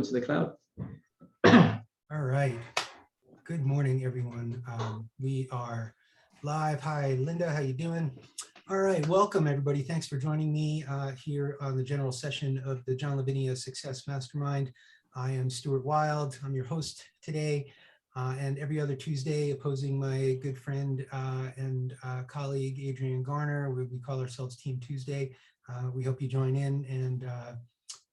to the cloud. All right. Good morning, everyone. We are live. Hi, Linda. How you doing? All right. Welcome, everybody. Thanks for joining me here on the general session of the John Lavinia Success Mastermind. I am Stuart Wilde. I'm your host today, and every other Tuesday, opposing my good friend and colleague Adrian Garner. We call ourselves Team Tuesday. We hope you join in, and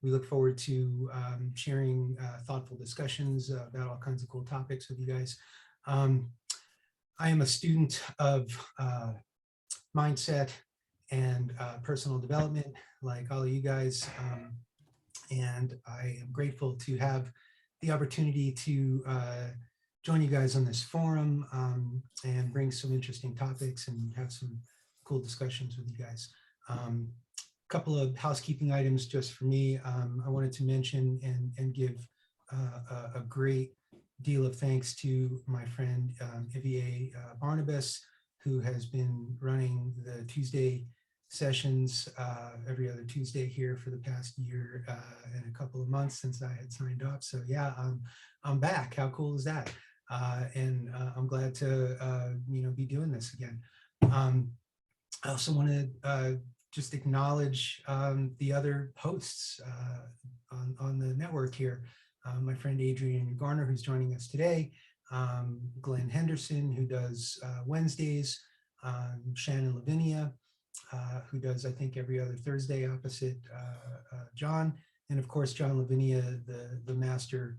we look forward to sharing thoughtful discussions about all kinds of cool topics with you guys. Um, I am a student of mindset and personal development, like all of you guys. And I am grateful to have the opportunity to join you guys on this forum and bring some interesting topics and have some cool discussions with you guys. Couple of housekeeping items just for me. I wanted to mention and give a great deal of thanks to my friend Ivier Barnabas, who has been running the Tuesday sessions every other Tuesday here for the past year and a couple of months since I had signed up. So yeah, I'm back. How cool is that? And I'm glad to be doing this again. I also want to just acknowledge the other hosts on the network here. My friend Adrian Garner, who's joining us today, Glenn Henderson, who does Wednesdays, Shannon Lavinia, who does, I think, every other Thursday opposite John, and of course, John Lavinia, the mastermind,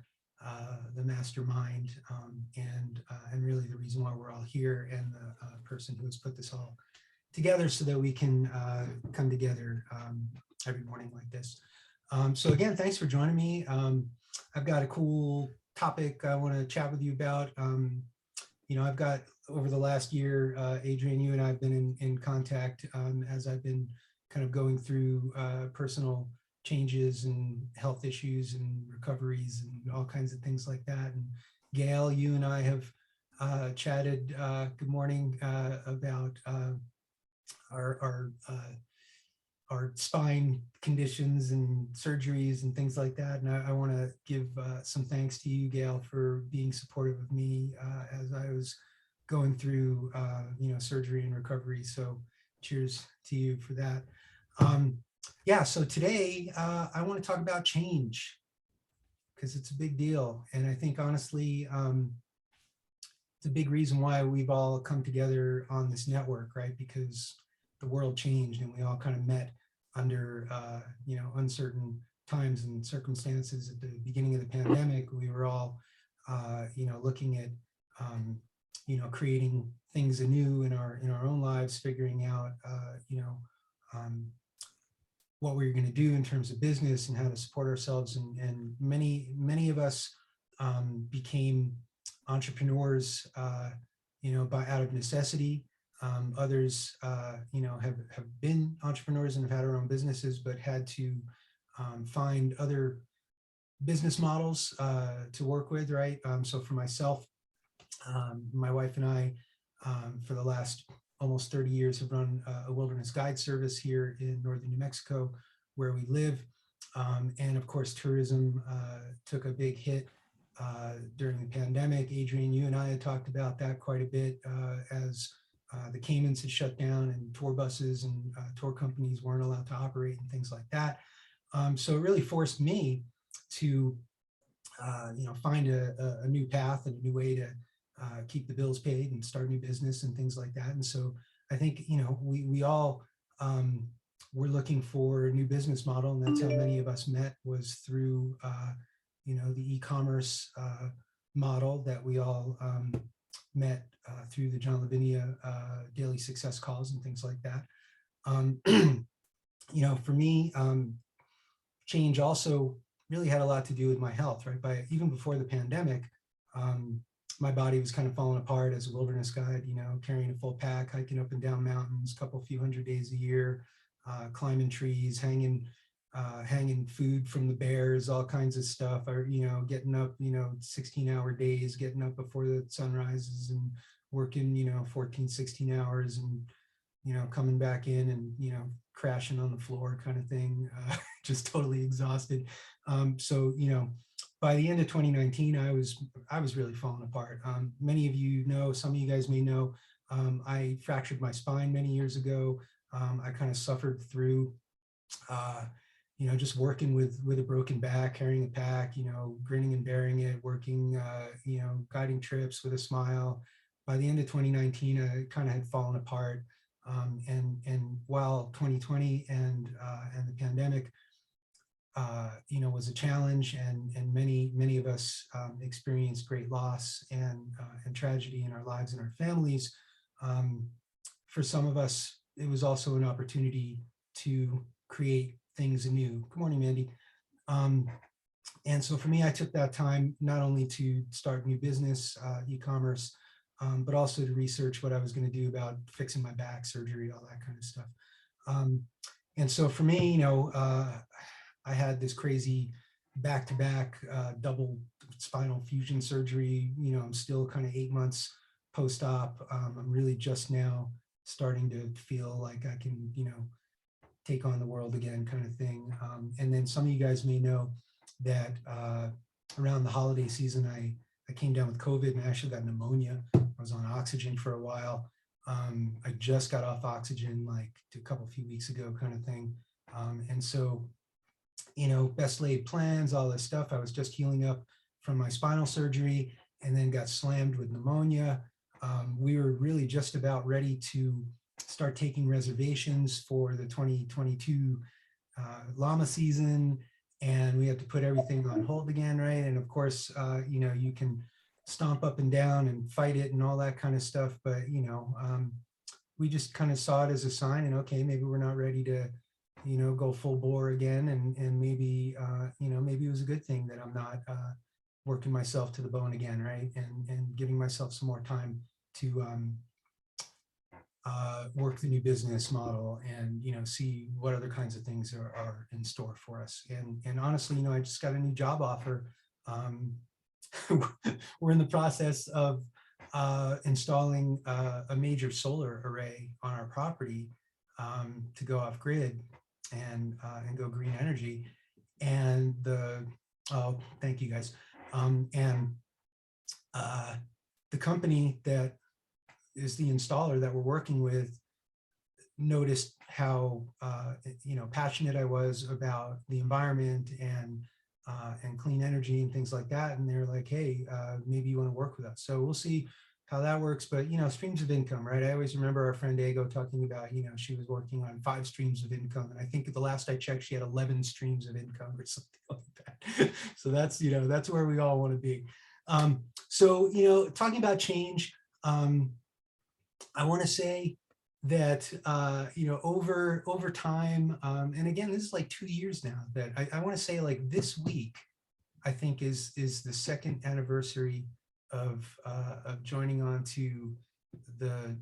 and really the reason why we're all here, and the person who has put this all together so that we can come together every morning like this. So again, thanks for joining me. I've got a cool topic I want to chat with you about. I've got, over the last year, Adrian, you and I have been in contact as I've been kind of going through personal changes and health issues and recoveries and all kinds of things like that. And Gail, you and I have chatted, good morning, about our spine conditions and surgeries and things like that. And I want to give some thanks to you, Gail, for being supportive of me as I was going through, surgery and recovery. So cheers to you for that. So today I want to talk about change, because it's a big deal. And I think, honestly, it's a big reason why we've all come together on this network, right? Because the world changed and we all kind of met under uncertain times and circumstances. At the beginning of the pandemic, we were all looking at creating things anew in our own lives, figuring out what we were going to do in terms of business and how to support ourselves. And many of us became entrepreneurs out of necessity. Others have been entrepreneurs and have had our own businesses, but had to find other business models to work with, right? So for myself, my wife and I, for the last almost 30 years, have run a wilderness guide service here in northern New Mexico, where we live. And of course, tourism took a big hit during the pandemic. Adrian, you and I had talked about that quite a bit as the Caymans had shut down and tour buses and tour companies weren't allowed to operate and things like that. So it really forced me to, find a new path and a new way to keep the bills paid and start a new business and things like that. And so I think, we all were looking for a new business model, and that's how many of us met, was through, the e-commerce model that we all met through the John Lavinia daily success calls and things like that. For me, change also really had a lot to do with my health, right? Even before the pandemic, my body was kind of falling apart as a wilderness guide, carrying a full pack, hiking up and down mountains, few hundred days a year, climbing trees, hanging food from the bears, all kinds of stuff, or, getting up, 16-hour days, getting up before the sun rises and working, 14, 16 hours and, coming back in and, crashing on the floor kind of thing, just totally exhausted. So, by the end of 2019, I was really falling apart. Many of you know, some of you guys may know, I fractured my spine many years ago. I kind of suffered through, just working with a broken back, carrying a pack, grinning and bearing it, working, guiding trips with a smile. By the end of 2019, I kind of had fallen apart. And while 2020 and the pandemic, was a challenge, and many of us experienced great loss and tragedy in our lives and our families. For some of us, it was also an opportunity to create things anew. Good morning, Mandy. And so for me, I took that time not only to start new business, e-commerce, but also to research what I was going to do about fixing my back, surgery, all that kind of stuff. And so for me, I had this crazy back-to-back double spinal fusion surgery. I'm still kind of 8 months post-op. I'm really just now starting to feel like I can, take on the world again, kind of thing. And then some of you guys may know that around the holiday season, I came down with COVID and I actually got pneumonia. I was on oxygen for a while. I just got off oxygen like a few weeks ago, kind of thing. And so, best laid plans, all this stuff. I was just healing up from my spinal surgery and then got slammed with pneumonia. We were really just about ready to start taking reservations for the 2022 llama season, and we had to put everything on hold again, right? And of course, you can stomp up and down and fight it and all that kind of stuff, but we just kind of saw it as a sign, and okay, maybe we're not ready to go full bore again, and maybe maybe it was a good thing that I'm not working myself to the bone again, right? And giving myself some more time to work the new business model and see what other kinds of things are in store for us. And honestly, I just got a new job offer. We're in the process of installing a major solar array on our property to go off grid and go green energy. And thank you guys. And the company that is the installer that we're working with noticed how passionate I was about the environment and clean energy and things like that, and they're like, hey, maybe you want to work with us. So we'll see how that works, but streams of income, right? I always remember our friend Ego talking about she was working on 5 streams of income, and I think at the last I checked she had 11 streams of income or something like that. So that's that's where we all want to be. So talking about change, I want to say that over time, and again, this is like 2 years now, that I want to say like this week, I think is the 2nd anniversary of joining on to the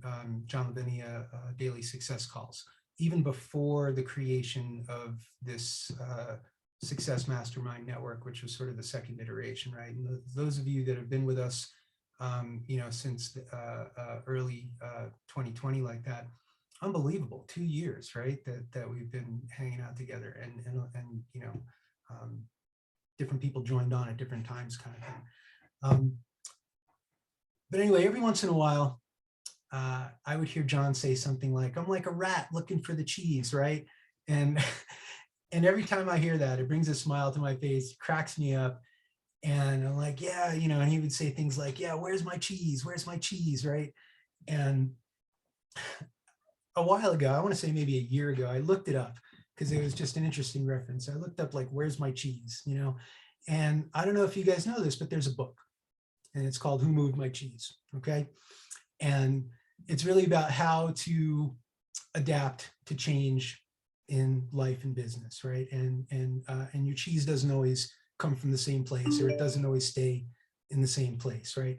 John Lavinia daily success calls, even before the creation of this Success Mastermind Network, which was sort of the 2nd iteration, right? And those of you that have been with us since early 2020, like that, unbelievable 2 years, right? That we've been hanging out together, and different people joined on at different times, kind of thing. But anyway, every once in a while, I would hear John say something like, "I'm like a rat looking for the cheese," right? And and every time I hear that, it brings a smile to my face, cracks me up. And I'm like, yeah, and he would say things like, yeah, where's my cheese? Where's my cheese, right? And a while ago, I want to say maybe a year ago, I looked it up because it was just an interesting reference. I looked up like, where's my cheese, And I don't know if you guys know this, but there's a book and it's called Who Moved My Cheese, okay? And it's really about how to adapt to change in life and business, right? And your cheese doesn't always come from the same place, or it doesn't always stay in the same place, right?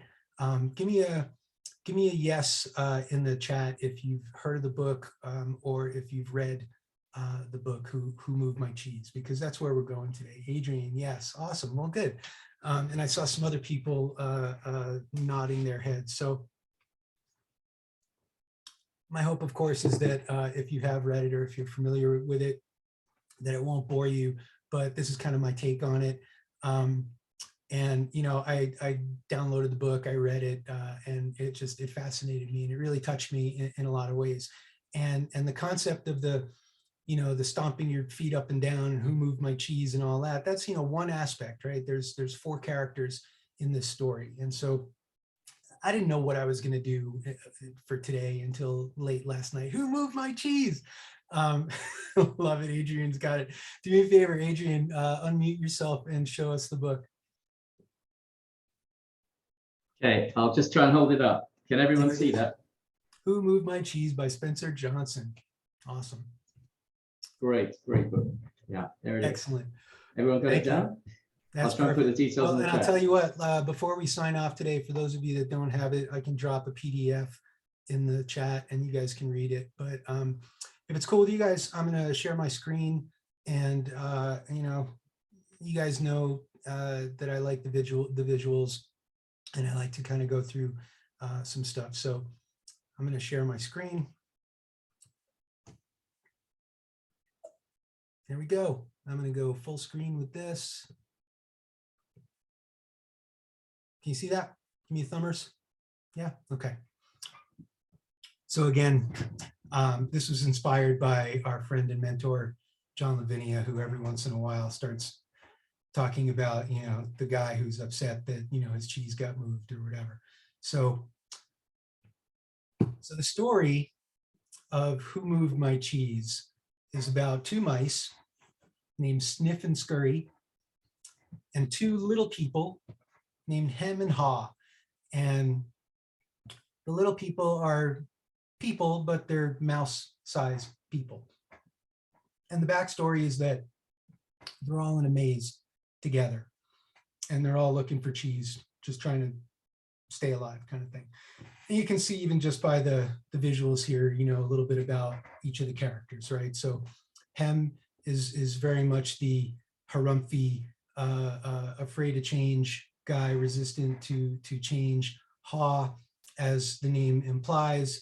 Give me a yes in the chat if you've heard of the book, or if you've read the book Who Moved My Cheese, because that's where we're going today. Adrian, yes, awesome, well, good. And I saw some other people nodding their heads. So my hope, of course, is that if you have read it or if you're familiar with it, that it won't bore you, but this is kind of my take on it. And, I downloaded the book, I read it, and it fascinated me, and it really touched me in a lot of ways. And the concept of the stomping your feet up and down and who moved my cheese and all that, that's, one aspect, right? There's four characters in this story. And so I didn't know what I was going to do for today until late last night. Who moved my cheese? Love it. Adrian's got it. Do me a favor, Adrian, unmute yourself and show us the book. Okay, I'll just try and hold it up. Can everyone see that? Who Moved My Cheese by Spencer Johnson. Awesome. Great book. Yeah, there it is. Excellent. Everyone got it down? That's I'll try and put the details in the and chat. I'll tell you what, before we sign off today, for those of you that don't have it, I can drop a PDF in the chat and you guys can read it. But if it's cool with you guys, I'm going to share my screen, and you guys know that I like the visuals, and I like to kind of go through some stuff. So I'm going to share my screen. There we go. I'm going to go full screen with this. Can you see that? Give me thumbers. Yeah, okay. So again, this was inspired by our friend and mentor, John Lavinia, who every once in a while starts talking about, the guy who's upset that, his cheese got moved or whatever. So the story of Who Moved My Cheese is about two mice named Sniff and Scurry and two little people named Hem and Haw. And the little people are people, but they're mouse-sized people. And the backstory is that they're all in a maze together, and they're all looking for cheese, just trying to stay alive, kind of thing. And you can see even just by the visuals here, a little bit about each of the characters, right? So Hem is very much the harumphy, afraid of change guy, resistant to change. Haw, as the name implies,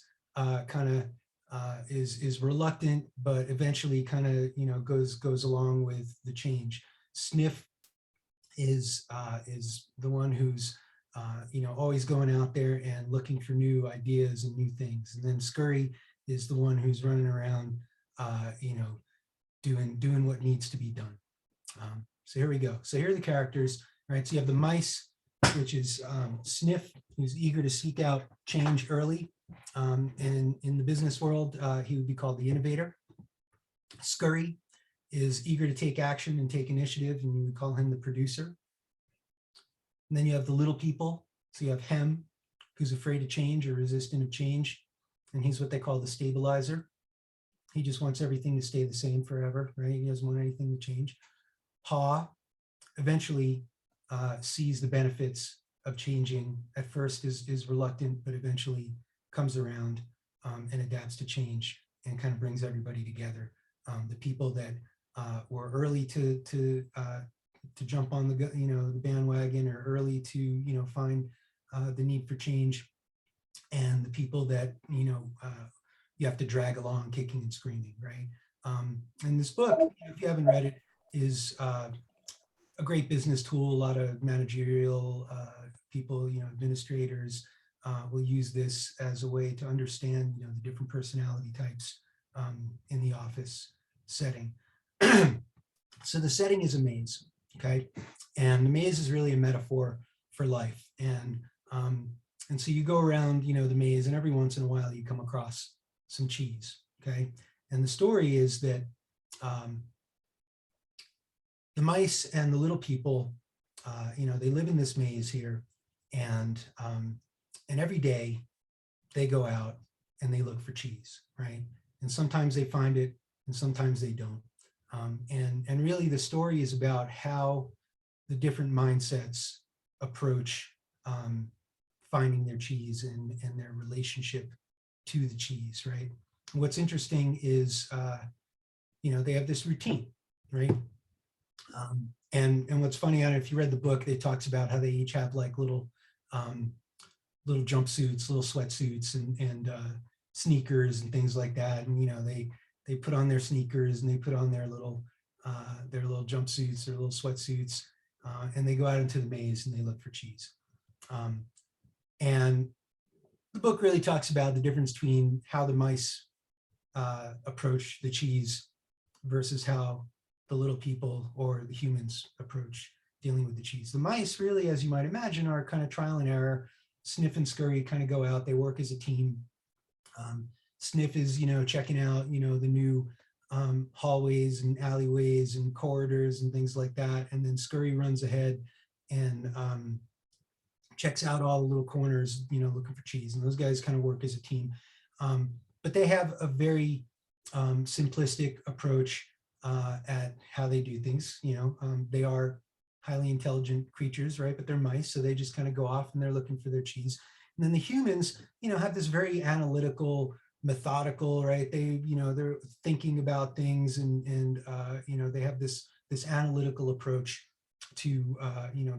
is reluctant, but eventually kind of goes along with the change. Sniff is the one who's always going out there and looking for new ideas and new things. And then Scurry is the one who's running around, doing what needs to be done. So here we go. So here are the characters, right? So you have the mice, which is Sniff, who's eager to seek out change early. And in the business world, he would be called the innovator. Scurry is eager to take action and take initiative, and you would call him the producer. And then you have the little people. So you have Hem, who's afraid of change or resistant of change, and he's what they call the stabilizer. He just wants everything to stay the same forever, right? He doesn't want anything to change. Haw eventually sees the benefits of changing. At first is reluctant, but eventually comes around and adapts to change and kind of brings everybody together. The people that were early to jump on the bandwagon, or early to if the need for change, and the people that you have to drag along kicking and screaming, right? And this book, if you haven't read it, is a great business tool. A lot of managerial people, administrators, will use this as a way to understand the different personality types in the office setting. So the setting is a maze, okay? And the maze is really a metaphor for life. And so you go around, the maze, and every once in a while you come across some cheese, okay? And the story is that the mice and the little people, they live in this maze here, and every day they go out and they look for cheese, right? And sometimes they find it, and sometimes they don't. And really the story is about how the different mindsets approach finding their cheese and their relationship to the cheese, right? And what's interesting is, they have this routine, right? And what's funny, I don't know if you read the book, it talks about how they each have like little jumpsuits, little sweatsuits, and sneakers and things like that. And they put on their sneakers and they put on their little jumpsuits, their little sweatsuits, and they go out into the maze and they look for cheese. And the book really talks about the difference between how the mice approach the cheese versus how the little people or the humans approach dealing with the cheese. The mice really, as you might imagine, are kind of trial and error. Sniff and Scurry kind of go out, they work as a team. Sniff is, checking out, the new hallways and alleyways and corridors and things like that. And then Scurry runs ahead and checks out all the little corners, looking for cheese. And those guys kind of work as a team. But they have a very simplistic approach at how they do things. They are highly intelligent creatures, right? But they're mice, so they just kind of go off and they're looking for their cheese. And then the humans, have this very analytical, methodical, right? They're thinking about things, and they have this analytical approach to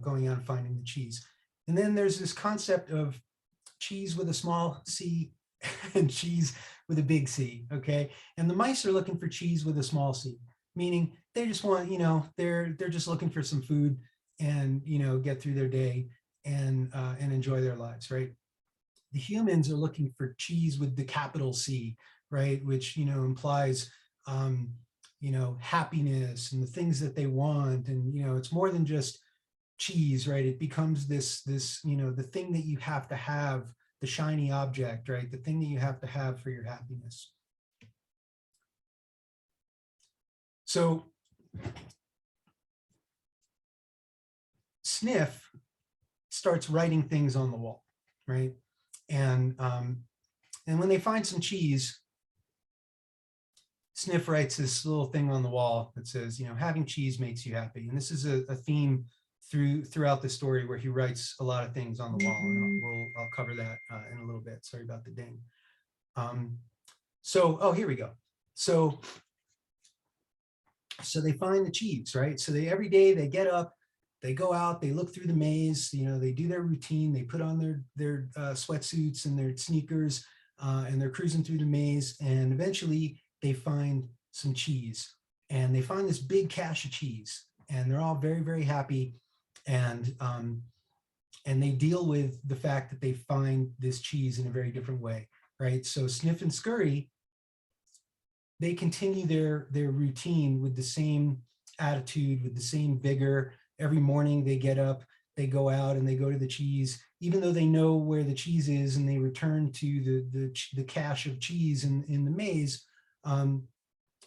going out and finding the cheese. And then there's this concept of cheese with a small c and cheese with a big C, okay? And the mice are looking for cheese with a small c, meaning they just want, they're just looking for some food and, get through their day and enjoy their lives, right? The humans are looking for cheese with the capital C, right? Which, implies, happiness and the things that they want. And, it's more than just cheese, right? It becomes this, the thing that you have to have, the shiny object, right? The thing that you have to have for your happiness. So Sniff starts writing things on the wall, right? And when they find some cheese, Sniff writes this little thing on the wall that says, having cheese makes you happy. And this is a theme throughout the story where he writes a lot of things on the wall. And I'll cover that in a little bit. Sorry about the ding. Here we go. So they find the cheese, right? So every day they get up, they go out, they look through the maze, they do their routine, they put on their sweatsuits and their sneakers, and they're cruising through the maze, and eventually they find some cheese, and they find this big cache of cheese, and they're all very, very happy, and they deal with the fact that they find this cheese in a very different way, right? So Sniff and Scurry, they continue their routine with the same attitude, with the same vigor. Every morning they get up, they go out and they go to the cheese, even though they know where the cheese is, and they return to the cache of cheese in the maze.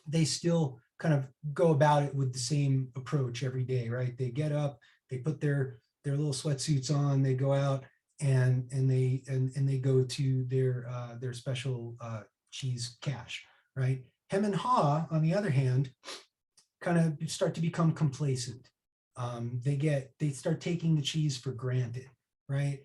They still kind of go about it with the same approach every day, right? They get up, they put their little sweatsuits on, they go out and they go to their special cheese cache, right? Hem and Haw, on the other hand, kind of start to become complacent. They start taking the cheese for granted, right?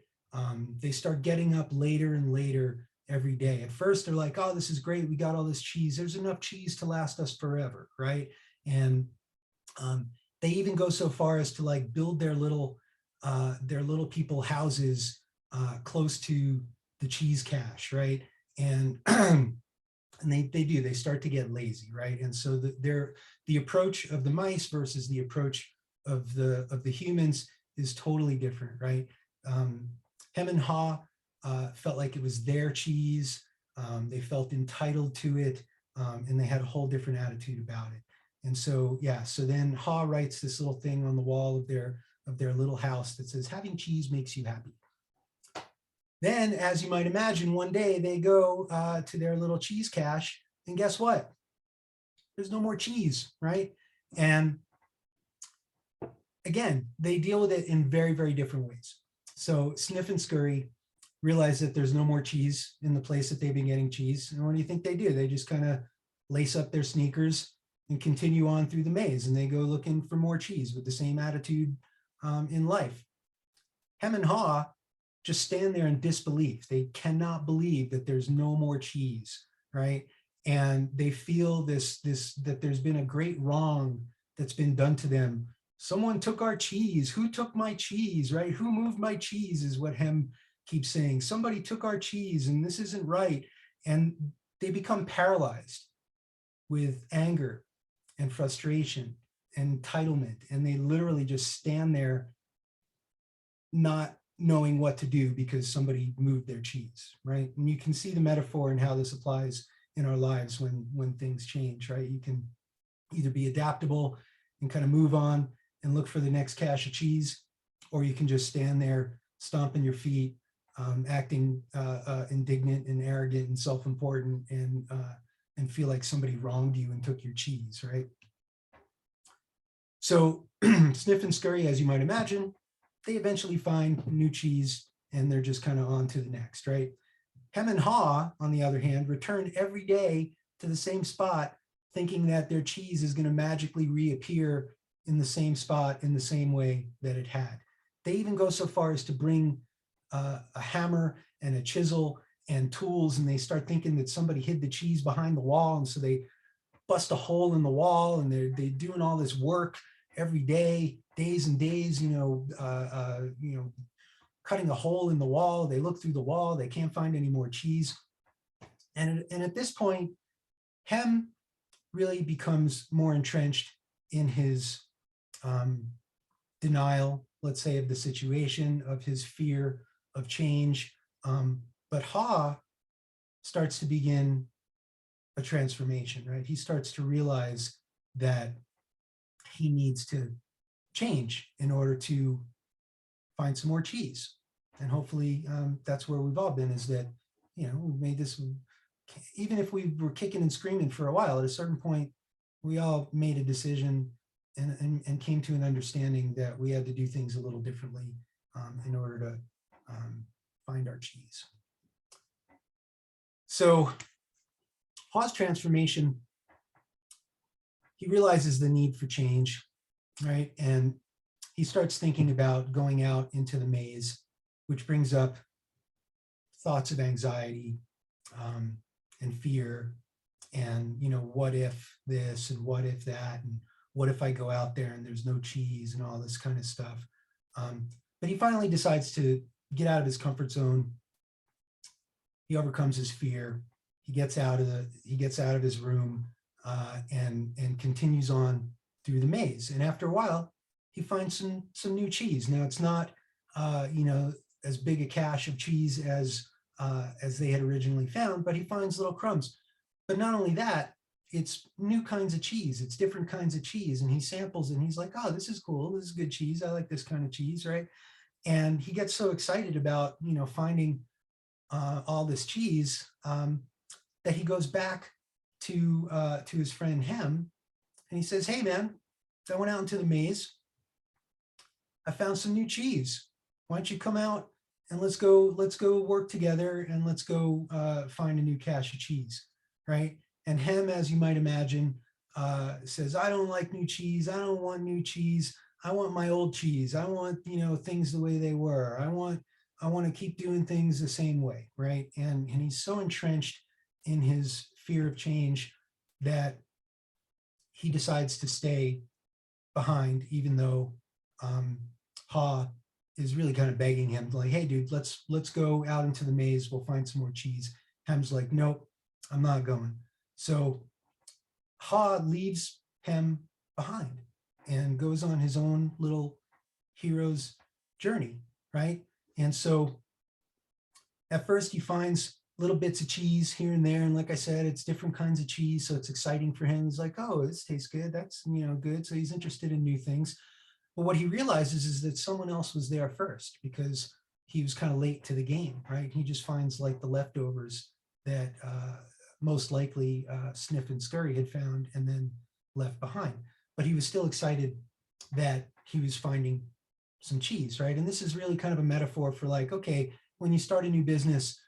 They start getting up later and later every day. At first, they're like, "Oh, this is great. We got all this cheese. There's enough cheese to last us forever," right? And they even go so far as to like build their little people houses close to the cheese cache, right? And and they start to get lazy, right? And so the approach of the mice versus the approach of the humans is totally different, right? Hem and Haw felt like it was their cheese. They felt entitled to it, and they had a whole different attitude about it. And so, yeah, so then Haw writes this little thing on the wall of their little house that says, "Having cheese makes you happy." Then, as you might imagine, one day they go to their little cheese cache, and guess what? There's no more cheese, right? And again, they deal with it in very, very different ways. So Sniff and Scurry realize that there's no more cheese in the place that they've been getting cheese. And what do you think they do? They just kind of lace up their sneakers and continue on through the maze, and they go looking for more cheese with the same attitude in life. Hem and Haw just stand there in disbelief. They cannot believe that there's no more cheese, right? And they feel that there's been a great wrong that's been done to them. Someone took our cheese. Who took my cheese, right? Who moved my cheese is what Hem keeps saying. Somebody took our cheese and this isn't right. And they become paralyzed with anger and frustration entitlement, and they literally just stand there not knowing what to do because somebody moved their cheese, right? And you can see the metaphor and how this applies in our lives when things change, right? You can either be adaptable and kind of move on and look for the next cache of cheese, or you can just stand there stomping your feet, acting indignant and arrogant and self-important, and feel like somebody wronged you and took your cheese, right? So Sniff and Scurry, as you might imagine, they eventually find new cheese and they're just kind of on to the next, right? Hem and Haw, on the other hand, return every day to the same spot, thinking that their cheese is going to magically reappear in the same spot in the same way that it had. They even go so far as to bring a hammer and a chisel and tools, and they start thinking that somebody hid the cheese behind the wall, and so they bust a hole in the wall, and they're doing all this work every day, days and days, cutting a hole in the wall. They look through the wall, they can't find any more cheese. And at this point, Hem really becomes more entrenched in his denial, let's say, of the situation, of his fear of change. But Haw starts to begin a transformation, right? He starts to realize that he needs to change in order to find some more cheese. And hopefully that's where we've all been, is that, we've made this, even if we were kicking and screaming for a while, at a certain point, we all made a decision and came to an understanding that we had to do things a little differently in order to find our cheese. So Haw's transformation, he realizes the need for change, right? And he starts thinking about going out into the maze, which brings up thoughts of anxiety and fear, and, what if this and what if that, and what if I go out there and there's no cheese and all this kind of stuff. But he finally decides to get out of his comfort zone. He overcomes his fear. He gets out of his room and continues on through the maze. And after a while, he finds some new cheese. Now, it's not as big a cache of cheese as they had originally found, but he finds little crumbs. But not only that, it's new kinds of cheese. It's different kinds of cheese, and he samples and he's like, "Oh, this is cool. This is good cheese. I like this kind of cheese," right? And he gets so excited about finding all this cheese that he goes back to his friend Hem, and he says, "Hey, man, I went out into the maze. I found some new cheese. Why don't you come out and let's go work together, and let's go find a new cache of cheese," right? And Hem, as you might imagine, says, "I don't like new cheese. I don't want new cheese. I want my old cheese. I want things the way they were. I want to keep doing things the same way," right? And he's so entrenched in his fear of change that he decides to stay behind, even though Haw is really kind of begging him, like, "Hey, dude, let's go out into the maze. We'll find some more cheese." Hem's like, "Nope, I'm not going." So Haw leaves Hem behind and goes on his own little hero's journey, right? And so at first he finds little bits of cheese here and there, and like I said, it's different kinds of cheese, so it's exciting for him. He's like, "Oh, this tastes good. That's good." So he's interested in new things. But what he realizes is that someone else was there first, because he was kind of late to the game, right? He just finds like the leftovers that most likely Sniff and Scurry had found and then left behind. But he was still excited that he was finding some cheese, right? And this is really kind of a metaphor for, like, okay, when you start a new business,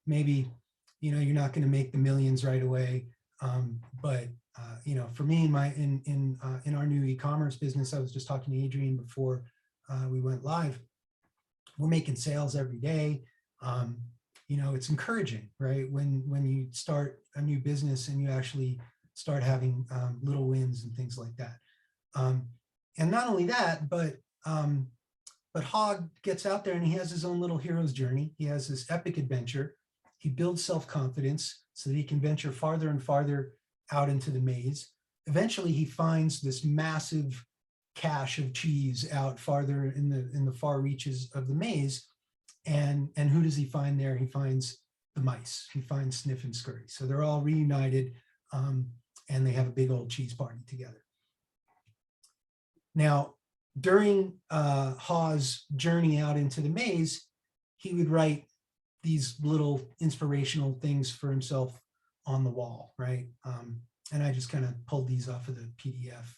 maybe, you're not going to make the millions right away. But for me, in our new e-commerce business, I was just talking to Adrian before we went live. We're making sales every day. It's encouraging, right? When you start a new business and you actually start having little wins and things like that. And not only that, but Hogg gets out there and he has his own little hero's journey. He has this epic adventure. He builds self-confidence so that he can venture farther and farther out into the maze. eventually he finds this massive cache of cheese out farther in the far reaches of the maze. And who does he find there? He finds the mice. He finds Sniff and Scurry. So they're all reunited, and they have a big old cheese party together. Now, during Hawes' journey out into the maze, he would write these little inspirational things for himself on the wall, right? And I just kind of pulled these off of the PDF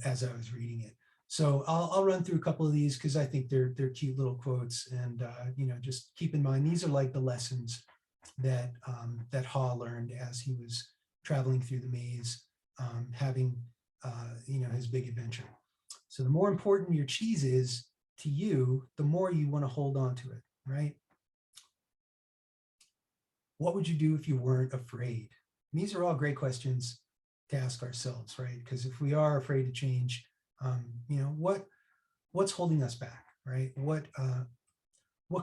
as I was reading it. So I'll run through a couple of these because I think they're cute little quotes, and you know, just keep in mind these are like the lessons that that Haw learned as he was traveling through the maze, having you know, his big adventure. So the more important your cheese is to you, the more you want to hold on to it, right? What would you do if you weren't afraid? And these are all great questions to ask ourselves, right? Because if we are afraid to change, you know, what's holding us back, right? What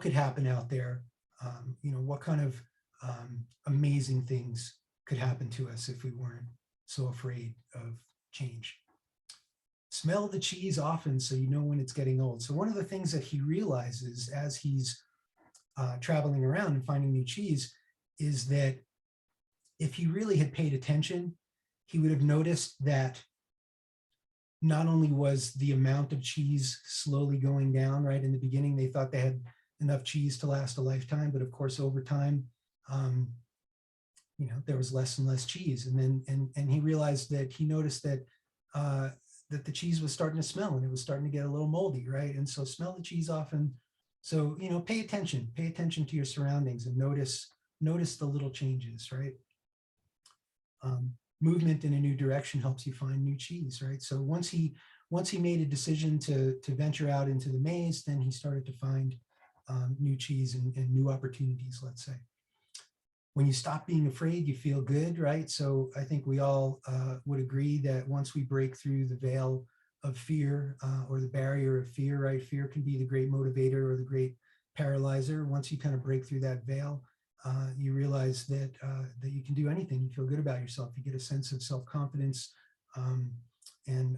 could happen out there? You know, what kind of amazing things could happen to us if we weren't so afraid of change? Smell the cheese often so you know when it's getting old. So one of the things that he realizes as he's traveling around and finding new cheese is that if he really had paid attention, he would have noticed that not only was the amount of cheese slowly going down, right? In the beginning, they thought they had enough cheese to last a lifetime, but of course, over time, you know, there was less and less cheese. And then, and he realized that he noticed that that the cheese was starting to smell and it was starting to get a little moldy, right? And so smell the cheese often. So, you know, pay attention to your surroundings and notice the little changes, right? Movement in a new direction helps you find new cheese, right? So once he made a decision to venture out into the maze, then he started to find new cheese and new opportunities, let's say. When you stop being afraid, you feel good, right? So I think we all would agree that once we break through the veil of fear or the barrier of fear, right? Fear can be the great motivator or the great paralyzer. Once you kind of break through that veil, you realize that that you can do anything. You feel good about yourself. You get a sense of self-confidence and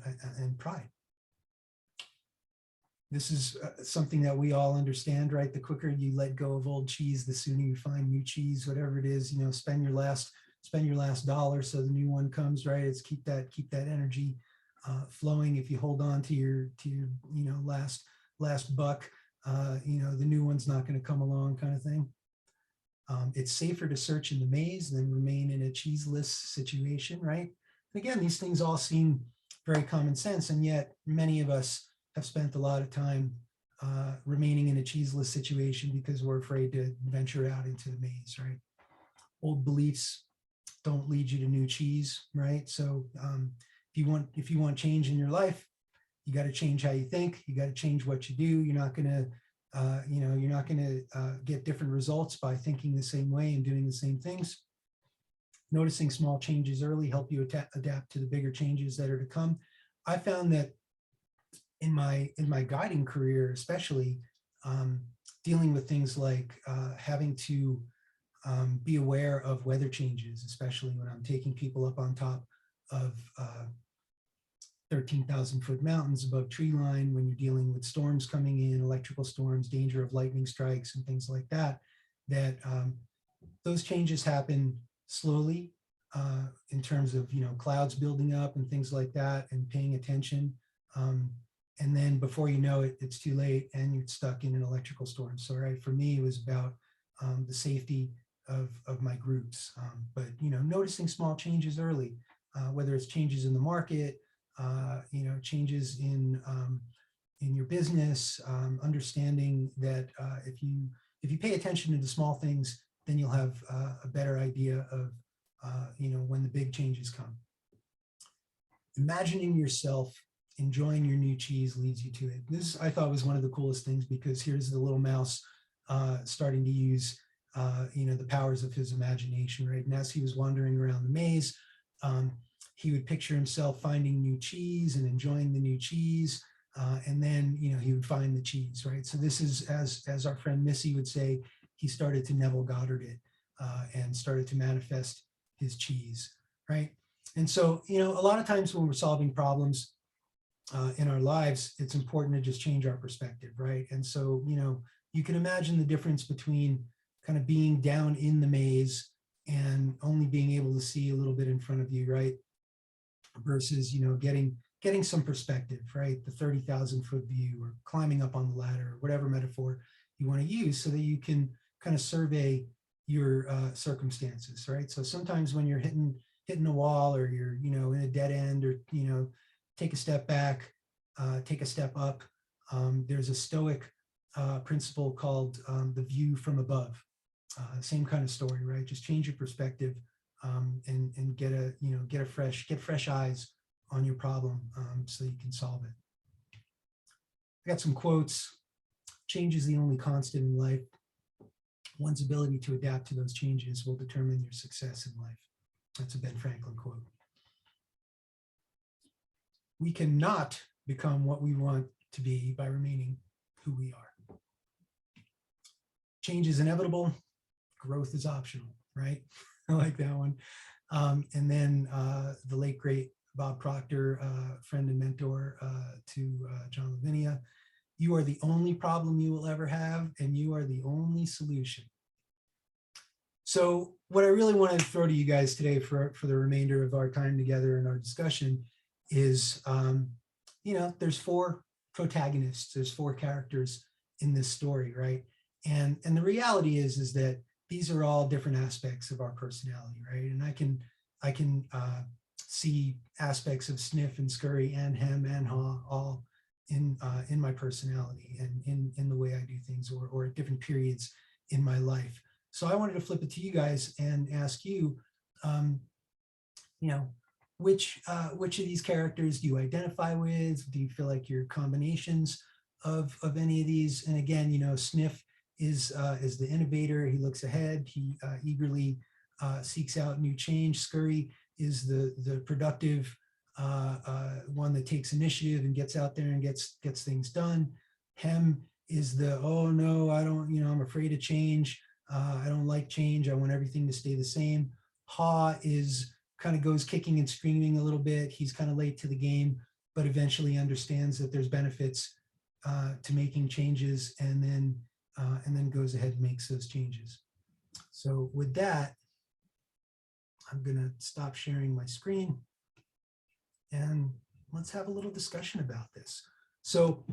pride. This is something that we all understand, right? The quicker you let go of old cheese, the sooner you find new cheese, whatever it is. You know, spend your last dollar so the new one comes, right? It's keep that energy flowing. If you hold on to your you know, last buck, you know, the new one's not going to come along, kind of thing. It's safer to search in the maze than remain in a cheeseless situation, right? And again, these things all seem very common sense, and yet many of us have spent a lot of time remaining in a cheeseless situation because we're afraid to venture out into the maze, right? Old beliefs don't lead you to new cheese, right? So if you want change in your life, you got to change how you think. You got to change what you do. You're not going to you know, you're not going to get different results by thinking the same way and doing the same things. Noticing small changes early help you adapt to the bigger changes that are to come. I found that in my guiding career, especially dealing with things like having to be aware of weather changes, especially when I'm taking people up on top of 13,000-foot mountains above tree line, when you're dealing with storms coming in, electrical storms, danger of lightning strikes and things like that, that those changes happen slowly in terms of, you know, clouds building up and things like that, and paying attention. And then before you know it, it's too late and you're stuck in an electrical storm. So, right, for me, it was about the safety of my groups. But, you know, noticing small changes early, whether it's changes in the market, you know, changes in your business, understanding that if you pay attention to the small things, then you'll have a better idea of you know, when the big changes come. Imagining yourself enjoying your new cheese leads you to it. This, I thought, was one of the coolest things, because here's the little mouse starting to use you know, the powers of his imagination, right? And as he was wandering around the maze, he would picture himself finding new cheese and enjoying the new cheese. And then, you know, he would find the cheese, right? So this is, as our friend Missy would say, he started to Neville Goddard it and started to manifest his cheese, right? And so, you know, a lot of times when we're solving problems in our lives, it's important to just change our perspective, right? And so, you know, you can imagine the difference between kind of being down in the maze and only being able to see a little bit in front of you, right? Versus, you know, getting some perspective, right? The 30,000-foot view, or climbing up on the ladder, or whatever metaphor you want to use, so that you can kind of survey your circumstances, right? So sometimes when you're hitting a wall, or you're, you know, in a dead end, or, you know, take a step back, take a step up. There's a Stoic principle called the view from above. Same kind of story, right? Just change your perspective, and get a, you know, get fresh eyes on your problem, so you can solve it. I got some quotes. Change is the only constant in life. One's ability to adapt to those changes will determine your success in life. That's a Ben Franklin quote. We cannot become what we want to be by remaining who we are. Change is inevitable. Growth is optional, right? I like that one. And then the late, great Bob Proctor, friend and mentor to John Lavinia: you are the only problem you will ever have, and you are the only solution. So what I really wanted to throw to you guys today for the remainder of our time together in our discussion is, you know, there's 4 protagonists, there's 4 characters in this story, right? And the reality is that these are all different aspects of our personality, right? And I can see aspects of Sniff and Scurry and Hem and Haw all in my personality and in the way I do things, or at different periods in my life. So I wanted to flip it to you guys and ask you, you know, which of these characters do you identify with? Do you feel like you're combinations of any of these? And again, you know, Sniff is the innovator. He looks ahead. He eagerly seeks out new change. Scurry is the productive one that takes initiative and gets out there and gets things done. Hem is the, oh no, I don't, you know, I'm afraid of change. I don't like change. I want everything to stay the same. Haw is kind of goes kicking and screaming a little bit. He's kind of late to the game, but eventually understands that there's benefits to making changes, and then goes ahead and makes those changes. So with that, I'm gonna stop sharing my screen and let's have a little discussion about this. So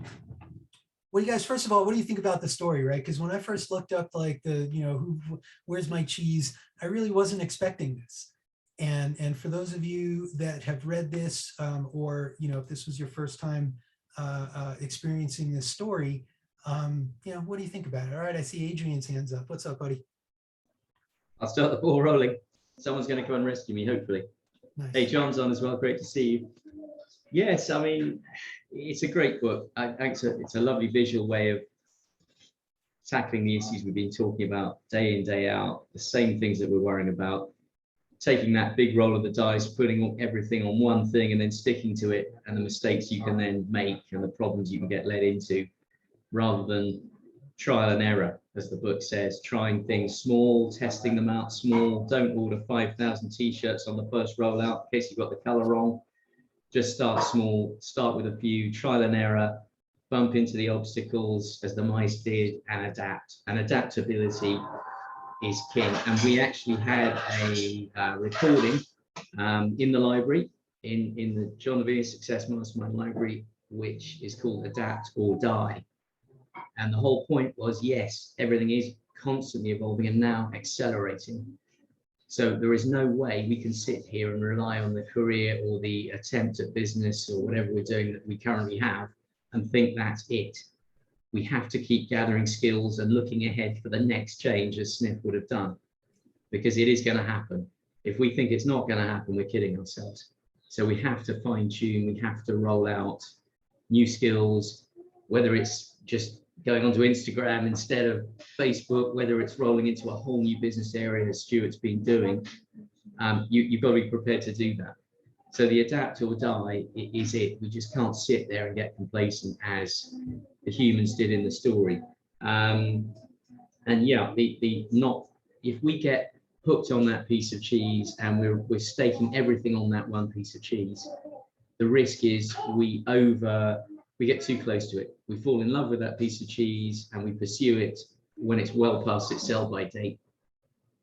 what do you guys, first of all, what do you think about the story, right? Because when I first looked up like the, you know, where's my cheese, I really wasn't expecting this. And for those of you that have read this, or, you know, if this was your first time experiencing this story, you know, what do you think about it? All right, I see Adrian's hands up. What's up, buddy? I'll start the ball rolling. Someone's going to come and rescue me, hopefully. Nice. Hey, John's on as well. Great to see you. Yes, I mean, it's a great book. It's a lovely visual way of tackling the issues we've been talking about day in, day out, the same things that we're worrying about, taking that big roll of the dice, putting everything on one thing and then sticking to it, and the mistakes you can then make and the problems you can get led into, rather than trial and error, as the book says, trying things small, testing them out small. Don't order 5,000 t-shirts on the first rollout in case you've got the color wrong. Just start small, start with a few, trial and error, bump into the obstacles as the mice did, and adapt. And adaptability is king. And we actually had a recording in the library, in the John Levere Success Mastermind library, which is called Adapt or Die. And the whole point was, yes, everything is constantly evolving and now accelerating. So there is no way we can sit here and rely on the career or the attempt at business or whatever we're doing that we currently have and think that's it. We have to keep gathering skills and looking ahead for the next change, as Sniff would have done, because it is going to happen. If we think it's not going to happen, we're kidding ourselves. So we have to fine tune, we have to roll out new skills, whether it's just going onto Instagram instead of Facebook, whether it's rolling into a whole new business area as Stuart's been doing. You've got to be prepared to do that. So the adapt or die is it. We just can't sit there and get complacent as the humans did in the story. And yeah, if we get hooked on that piece of cheese and we're staking everything on that one piece of cheese, the risk is we get too close to it. We fall in love with that piece of cheese and we pursue it when it's well past its sell-by date.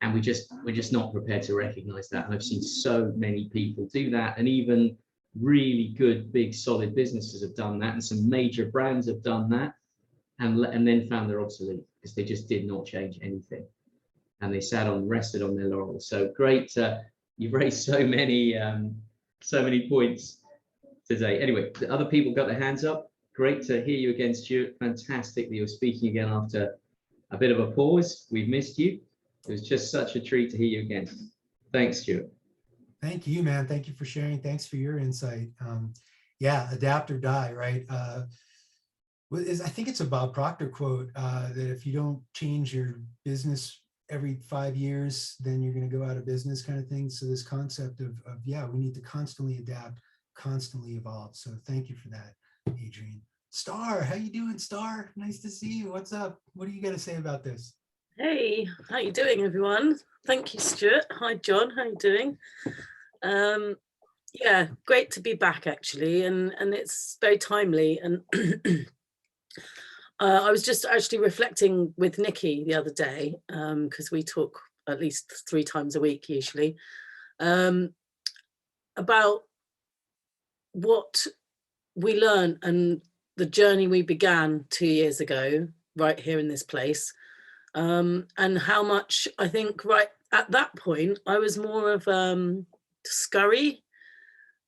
And we're just not prepared to recognize that. And I've seen so many people do that, and even really good, big, solid businesses have done that, and some major brands have done that, and then found they're obsolete because they just did not change anything, and they rested on their laurels. So great, you've raised so many points today. Anyway, the other people got their hands up. Great to hear you again, Stuart. Fantastic that you're speaking again after a bit of a pause. We've missed you. It was just such a treat to hear you again. Thanks, Stuart. Thank you, man. Thank you for sharing. Thanks for your insight. Yeah, adapt or die, right? I think it's a Bob Proctor quote that if you don't change your business every 5 years, then you're going to go out of business, kind of thing. So this concept of yeah, we need to constantly adapt, constantly evolve. So thank you for that, Adrian. Star, how you doing, Star? Nice to see you. What's up? What do you got to say about this? Hey, how you doing, everyone? Thank you, Stuart. Hi, John. How you doing? Yeah, great to be back, actually, and it's very timely. And I was just actually reflecting with Nikki the other day, because we talk at least 3 times a week usually, about what we learned and the journey we began 2 years ago, right here in this place. And how much I think right at that point I was more of scurry.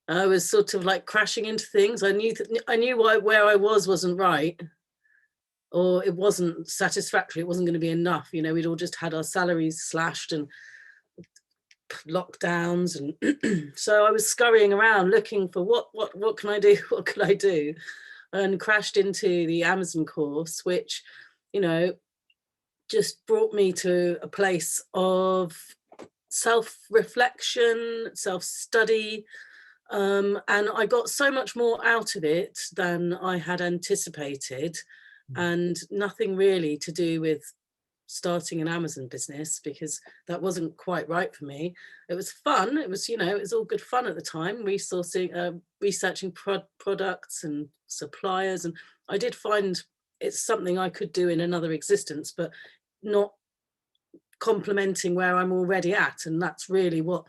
I was sort of like crashing into things. I knew where I wasn't right, or it wasn't satisfactory. It wasn't going to be enough. You know, we'd all just had our salaries slashed and lockdowns, and so I was scurrying around looking for what can I do? What can I do? And crashed into the Amazon course, which, you know, just brought me to a place of self-reflection, self-study, and I got so much more out of it than I had anticipated, and nothing really to do with starting an Amazon business, because that wasn't quite right for me. It was fun. It was, you know, it was all good fun at the time, researching products and suppliers, and I did find it's something I could do in another existence, but not complementing where I'm already at. And that's really what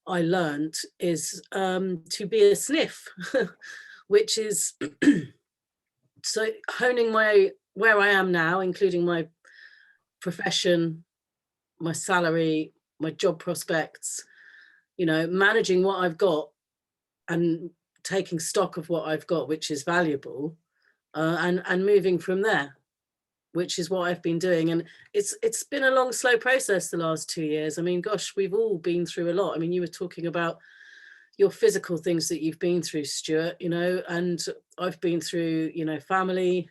I learned, is to be a sniff, which is so honing where I am now, including my profession, my salary, my job prospects, you know, managing what I've got and taking stock of what I've got, which is valuable, and moving from there, which is what I've been doing. And it's been a long, slow process the last 2 years. I mean, gosh, we've all been through a lot. I mean, you were talking about your physical things that you've been through, Stuart, you know, and I've been through, you know, family,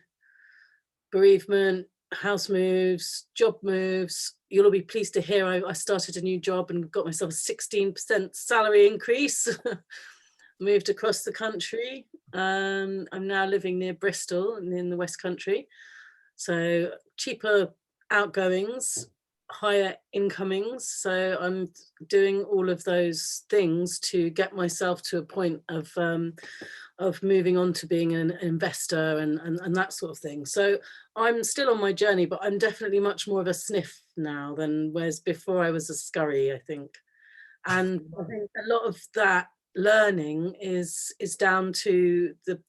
bereavement, house moves, job moves. You'll all be pleased to hear I started a new job and got myself a 16% salary increase. Moved across the country. I'm now living near Bristol and in the West Country. So cheaper outgoings, higher incomings. So I'm doing all of those things to get myself to a point of moving on to being an investor and that sort of thing. So I'm still on my journey, but I'm definitely much more of a sniff now than whereas before I was a scurry, I think. And I think a lot of that learning is down to the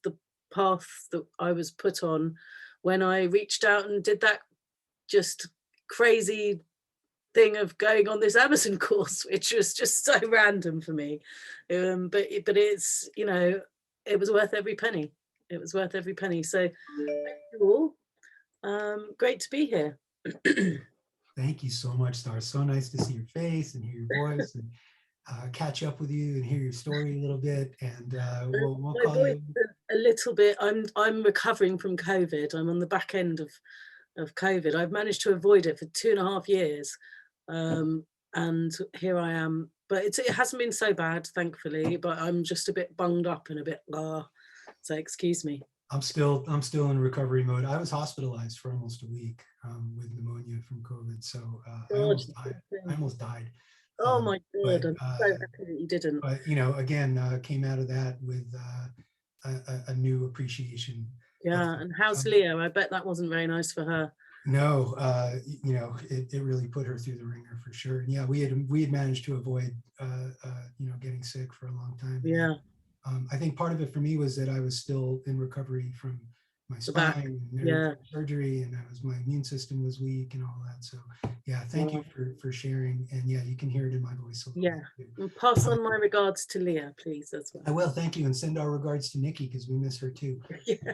path that I was put on when I reached out and did that just crazy thing of going on this Amazon course, which was just so random for me. But it's, you know, it was worth every penny. It was worth every penny. So thank you all. Great to be here. Thank you so much, Star. So nice to see your face and hear your voice and catch up with you and hear your story a little bit. And we'll call you a little bit. I'm recovering from COVID. I'm on the back end of COVID. I've managed to avoid it for 2.5 years, and here I am. But it hasn't been so bad, thankfully. But I'm just a bit bunged up and a bit so excuse me. I'm still in recovery mode. I was hospitalized for almost a week with pneumonia from COVID. So I God, almost died. I almost died. oh my But God, I'm so happy that you didn't. you know, again, came out of that with a new appreciation. Yeah, and how's Leo? I bet that wasn't very nice for her. No, you know, it really put her through the ringer for sure. And yeah, we had managed to avoid you know, getting sick for a long time. Yeah, I think part of it for me was that I was still in recovery from my the back. spine and Yeah, surgery, and my immune system was weak and all that. So yeah, thank you wow. for sharing. And yeah, you can hear it in my voice a little Yeah, bit too. and pass on my regards to Leah, please, as I well. will, thank you, and send our regards to Nikki because we miss her too. Yeah.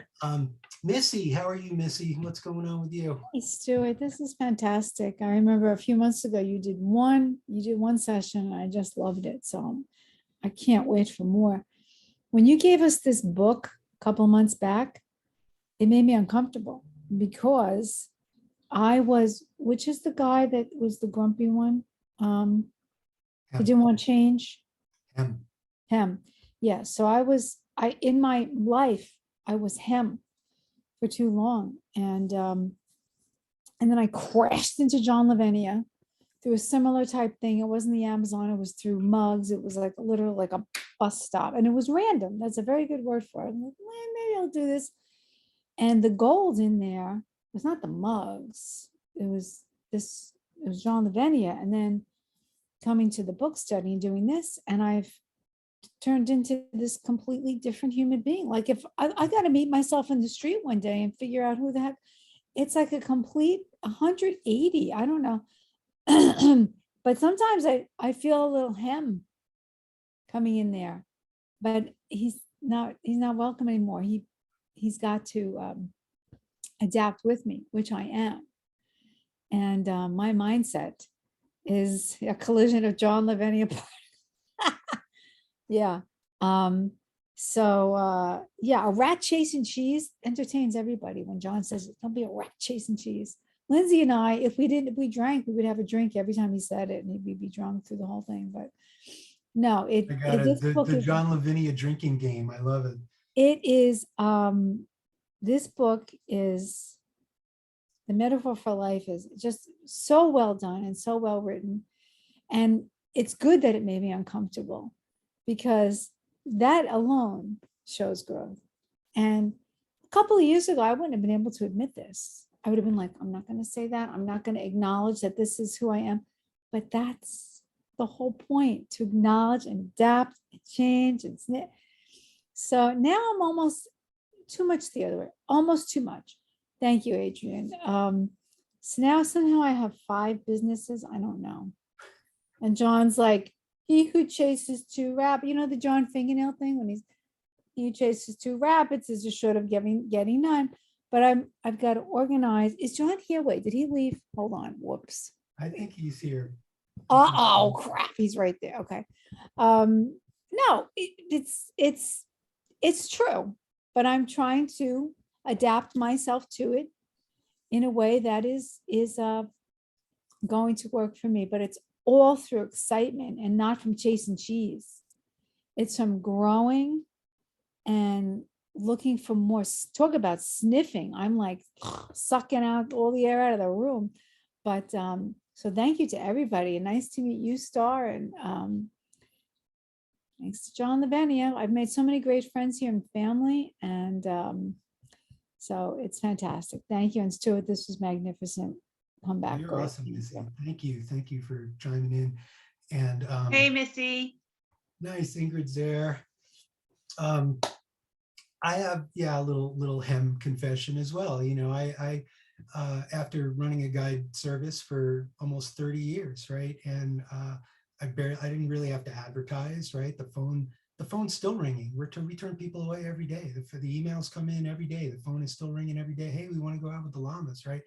Missy, how are you, Missy? What's going on with you? Hey, Stuart, this is fantastic. I remember a few months ago you did one session and I just loved it. So I can't wait for more. When you gave us this book a couple months back, it made me uncomfortable because which is the guy that was the grumpy one? He Him. didn't want change. Him. Him. Yeah. So in my life, I was him for too long. And then I crashed into John Lavinia through a similar type thing. It wasn't the Amazon, it was through mugs. It was like literally like a bus stop. And it was random. That's a very good word for it. I'm like, well, maybe I'll do this. And the gold in there was not the mugs. It was John Lavinia. And then coming to the book study and doing this, and I've turned into this completely different human being. Like if I got to meet myself in the street one day and figure out who the heck, it's like a complete 180. I don't know. But sometimes I feel a little him coming in there, but he's not welcome anymore. He's got to adapt with me, which I am. And my mindset is a collision of John Lavinia. Yeah. Yeah, a rat chasing cheese entertains everybody. When John says it, don't be a rat chasing cheese. Lindsay and I, if we drank, we would have a drink every time he said it, and we'd be drunk through the whole thing. But no, the John Lavinia drinking game. I love it. It is this book is the metaphor for life is just so well done and so well written. And it's good that it made me uncomfortable because that alone shows growth. And a couple of years ago, I wouldn't have been able to admit this. I would have been like, I'm not going to say that. I'm not going to acknowledge that this is who I am. But that's the whole point, to acknowledge and adapt and change. So now I'm almost too much the other way, almost too much. Thank you, Adrian. So now somehow I have 5 businesses. I don't know. And John's like, he who chases 2 rabbits, you know, the John fingernail thing, when he chases 2 rabbits is just short of getting none. But I've got to organize. Is John here? Wait, did he leave? Hold on. Whoops. I think he's here. Oh crap, he's right there. Okay. No, it's true, but I'm trying to adapt myself to it in a way that is going to work for me. But it's all through excitement and not from chasing cheese. It's from growing and looking for more. Talk about sniffing. I'm like sucking out all the air out of the room. But so thank you to everybody, and nice to meet you, Star, and thanks to John Lavinia. I've made so many great friends here and family, and so it's fantastic. Thank you. And Stuart, this was magnificent. Come back. You're great. awesome, Missy. Thank you for chiming in. And hey, Missy. Nice, Ingrid's there. I have a little hem confession as well. You know, I after running a guide service for almost 30 years, right? And I didn't really have to advertise, right? The phone's still ringing. We turn people away every day. The emails come in every day. The phone is still ringing every day. Hey, we want to go out with the llamas, right?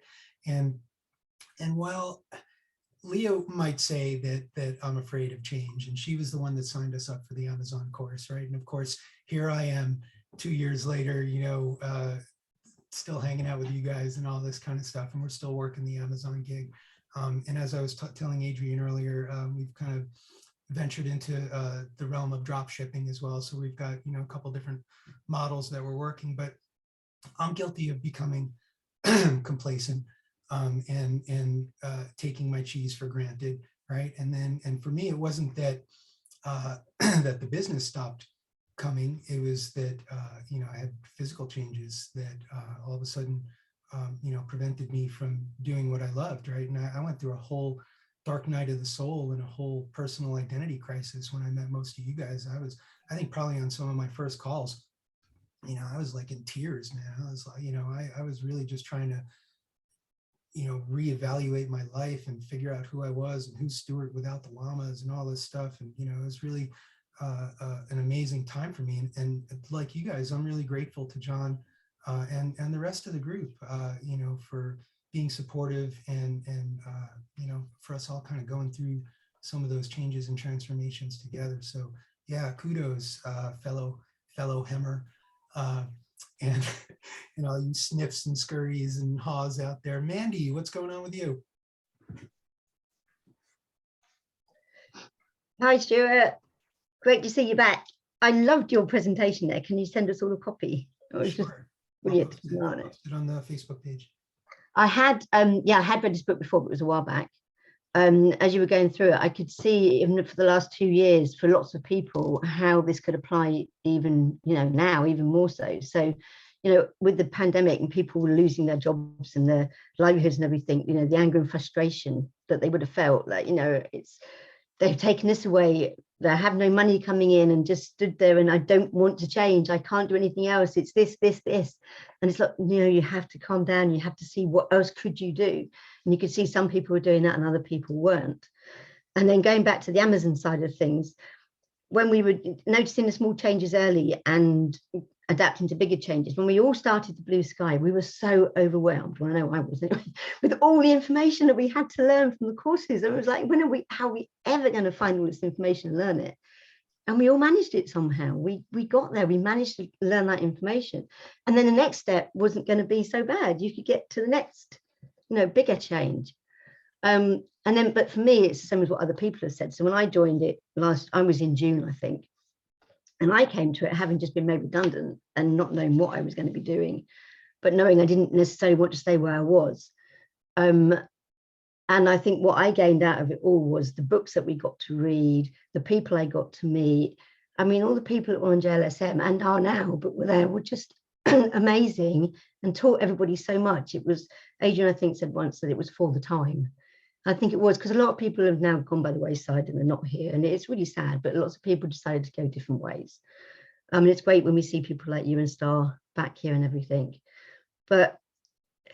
And while Leo might say that I'm afraid of change, and she was the one that signed us up for the Amazon course, right? And of course, here I am 2 years later, you know, still hanging out with you guys and all this kind of stuff, and we're still working the Amazon gig. And as I was telling Adrian earlier, we've kind of ventured into the realm of drop shipping as well. So we've got, you know, a couple different models that we're working, but I'm guilty of becoming complacent and taking my cheese for granted, right? And for me, it wasn't that that the business stopped coming. It was that I had physical changes that all of a sudden prevented me from doing what I loved, right? And I went through a whole dark night of the soul and a whole personal identity crisis when I met most of you guys. I think probably on some of my first calls, I was like in tears, man. I was like, I was really just trying to, reevaluate my life and figure out who I was and who's Stuart without the llamas and all this stuff. And, it was really an amazing time for me. And like you guys, I'm really grateful to John and the rest of the group, for being supportive and for us all kind of going through some of those changes and transformations together. So yeah, kudos, fellow Hemmer. And all you sniffs and scurries and haws out there. Mandy, what's going on with you? Hi, Stuart. Great to see you back. I loved your presentation there. Can you send us all a copy? It was just brilliant. I'll post it on the Facebook page. I had read this book before, but it was a while back. As you were going through it, I could see even for the last 2 years for lots of people how this could apply even, now even more so. So, with the pandemic and people were losing their jobs and their livelihoods and everything, the anger and frustration that they would have felt, like, they've taken this away. They have no money coming in and just stood there and I don't want to change. I can't do anything else. It's this. And it's like, you have to calm down. You have to see what else could you do. And you could see some people were doing that and other people weren't. And then going back to the Amazon side of things, when we were noticing the small changes early and adapting to bigger changes, when we all started the Blue Sky, we were so overwhelmed. Well, I know I was anyway, with all the information that we had to learn from the courses. It was like, how are we ever going to find all this information and learn it? And we all managed it somehow. We got there, we managed to learn that information. And then the next step wasn't going to be so bad. You could get to the next, bigger change. But for me, it's the same as what other people have said. So when I joined it I was in June, I think. And I came to it having just been made redundant and not knowing what I was going to be doing, but knowing I didn't necessarily want to stay where I was. And I think what I gained out of it all was the books that we got to read, the people I got to meet. I mean, all the people that were on JLSM and are now, but were there, were just amazing and taught everybody so much. It was, Adrian, I think, said once that it was for the time. I think it was because a lot of people have now gone by the wayside and they're not here. And it's really sad, but lots of people decided to go different ways. I mean, it's great when we see people like you and Star back here and everything. But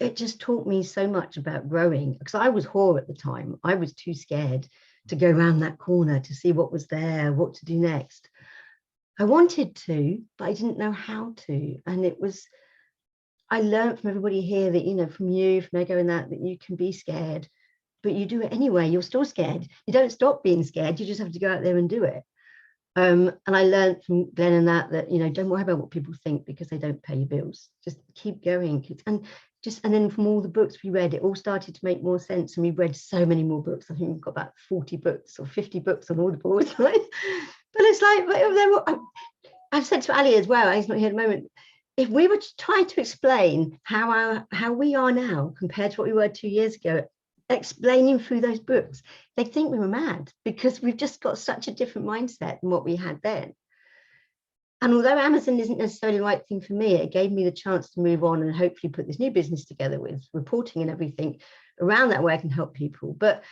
it just taught me so much about growing, because I was whore at the time. I was too scared to go around that corner to see what was there, what to do next. I wanted to, but I didn't know how to. And I learned from everybody here that, from you, from Ego and that you can be scared, but you do it anyway. You're still scared. You don't stop being scared. You just have to go out there and do it. And I learned from Glenn and that don't worry about what people think because they don't pay your bills. Just keep going. And then from all the books we read, it all started to make more sense. And we read so many more books. I think we've got about 40 books or 50 books on Audible. Right? But it's like, I've said to Ali as well, he's not here at the moment, if we were to try to explain how we are now compared to what we were 2 years ago, explaining through those books, they think we were mad because we've just got such a different mindset than what we had then. And although Amazon isn't necessarily the right thing for me, it gave me the chance to move on and hopefully put this new business together with reporting and everything around that way I can help people. But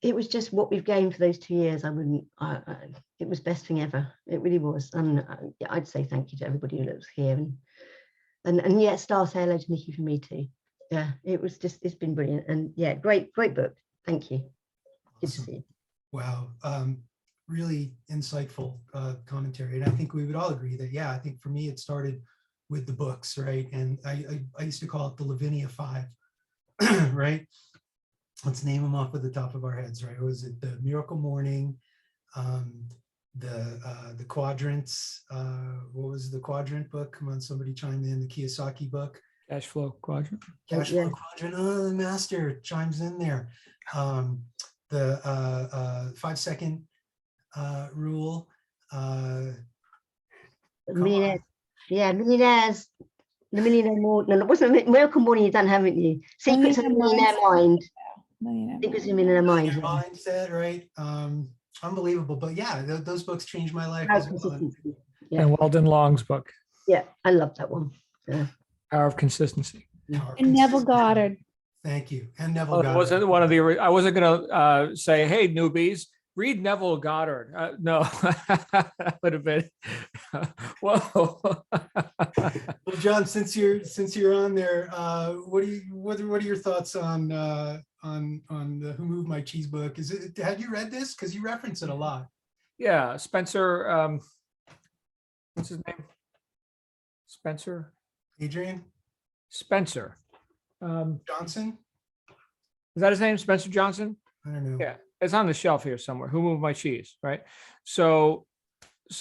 it was just what we've gained for those 2 years. It was best thing ever. It really was. And I'd say thank you to everybody who was here. And yeah, Star, say hello to Nikki for me too. Yeah, it's been brilliant. And yeah, great book. Thank you. Good to see you. Wow. Really insightful commentary. And I think we would all agree that, I think for me, it started with the books, right? And I used to call it the Lavinia 5, right? Let's name them off at the top of our heads, right? Was it the Miracle Morning, the Quadrants? What was the Quadrant book? Come on, somebody chime in. The Kiyosaki book. Cash flow quadrant. Cash flow quadrant. Oh, the master chimes in there. The 5-second rule. Millionaires. Yeah, millionaires. The Millionaire Morning. No, it wasn't Miracle Morning. You've done, haven't you? Secrets of the Millionaire Mind. Secrets of the Millionaire Mind. Your mindset, right? Unbelievable. But yeah, those books changed my life Power as of well. Consistency. Yeah, And Weldon Long's book, yeah, I love that one. Yeah. Power of Consistency. Power of And Neville Consistency. Goddard. Thank you. And Neville Oh, it Goddard. wasn't one of the, I wasn't gonna say, hey, newbies, read Neville Goddard. No, that would have been, whoa. Well, John, since you're on there, what are your thoughts on the Who Moved My Cheese book? Have you read this? Because you reference it a lot. Yeah, Spencer, what's his name? Spencer? Adrian Spencer. Johnson? Is that his name? Spencer Johnson? I don't know. Yeah, it's on the shelf here somewhere. Who Moved My Cheese, right? So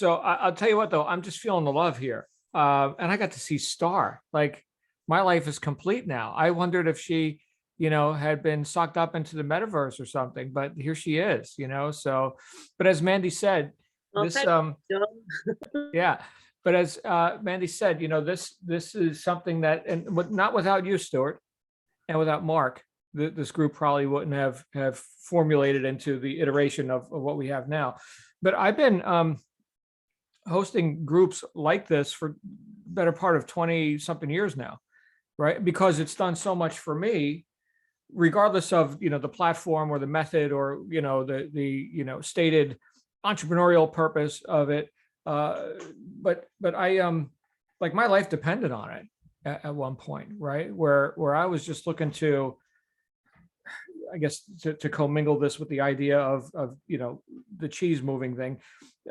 I'll tell you what, though, I'm just feeling the love here. And I got to see Star. Like, my life is complete now. I wondered if she, had been sucked up into the metaverse or something, but here she is, so, but as Mandy said, Well, this, thank you, John. yeah, but as Mandy said, this is something that, and not without you, Stuart, and without Mark, this group probably wouldn't have formulated into the iteration of what we have now. But I've been hosting groups like this for better part of 20 something years now, right? Because it's done so much for me, regardless of, the platform or the method or, the stated entrepreneurial purpose of it. But I, like, my life depended on it at one point, right? Where I was just looking to, I guess, to commingle this with the idea of the cheese moving thing.